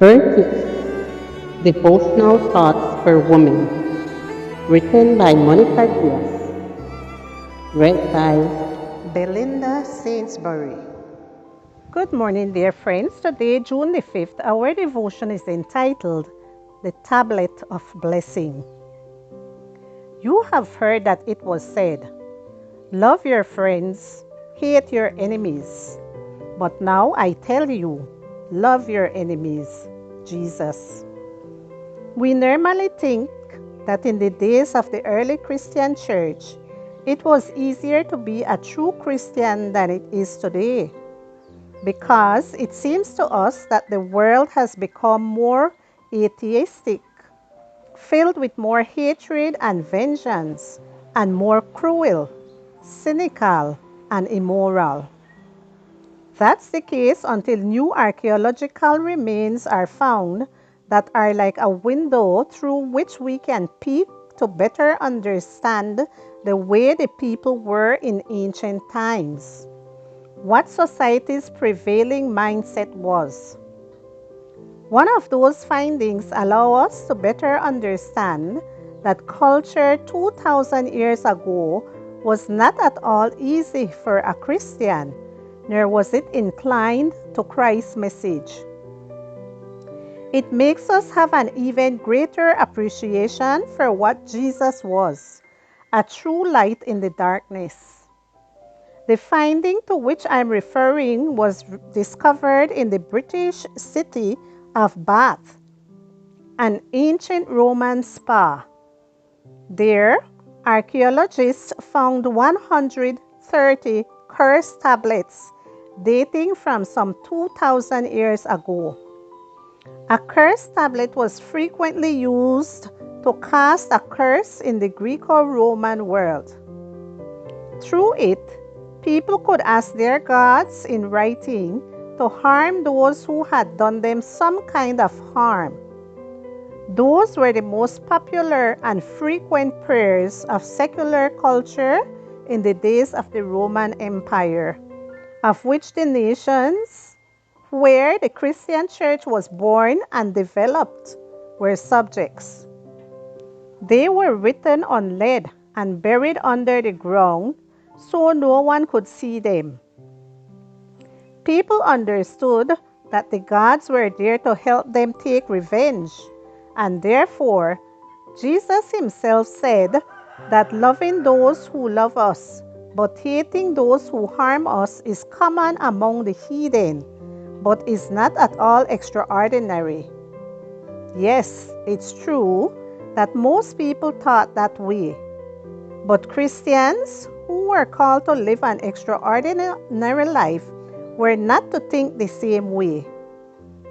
30th Devotional Thoughts for Women, written by Monica Diaz, read by Belinda Sainsbury. Good morning, dear friends. Today, June the 5th, our devotion is entitled The Tablet of Blessing. You have heard that it was said, love your friends, hate your enemies. But now I tell you, love your enemies. Jesus. We normally think that in the days of the early Christian church, it was easier to be a true Christian than it is today, because it seems to us that the world has become more atheistic, filled with more hatred and vengeance, and more cruel, cynical, and immoral. That's the case until new archaeological remains are found that are like a window through which we can peek to better understand the way the people were in ancient times, what society's prevailing mindset was. One of those findings allow us to better understand that culture 2000 years ago was not at all easy for a Christian, nor was it inclined to Christ's message. It makes us have an even greater appreciation for what Jesus was, a true light in the darkness. The finding to which I'm referring was discovered in the British city of Bath, an ancient Roman spa. There, archaeologists found 130 curse tablets dating from some 2,000 years ago. A curse tablet was frequently used to cast a curse in the Greco-Roman world. Through it, people could ask their gods in writing to harm those who had done them some kind of harm. Those were the most popular and frequent prayers of secular culture in the days of the Roman Empire, of which the nations where the Christian church was born and developed were subjects. They were written on lead and buried under the ground so no one could see them. People understood that the gods were there to help them take revenge, and therefore Jesus himself said that loving those who love us but hating those who harm us is common among the heathen, but is not at all extraordinary. Yes, it's true that most people thought that way, but Christians who were called to live an extraordinary life were not to think the same way.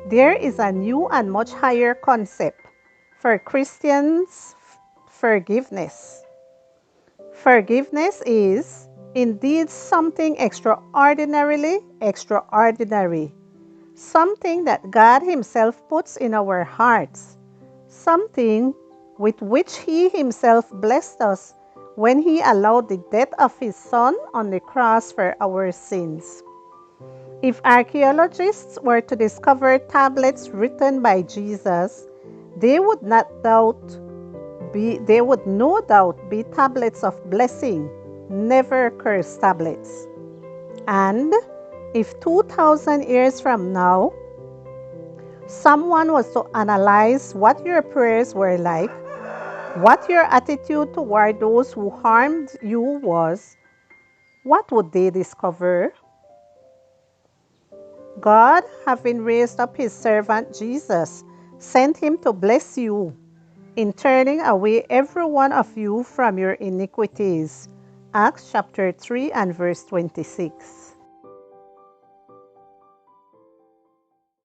There is a new and much higher concept for Christians: forgiveness. Forgiveness is indeed something extraordinarily extraordinary, something that God Himself puts in our hearts, something with which He Himself blessed us when He allowed the death of His Son on the cross for our sins. If archaeologists were to discover tablets written by Jesus, they would no doubt be tablets of blessing, never curse tablets. And if 2,000 years from now, someone was to analyze what your prayers were like, what your attitude toward those who harmed you was, what would they discover? God, having raised up His servant Jesus, sent Him to bless you in turning away every one of you from your iniquities. Acts chapter 3 and verse 26.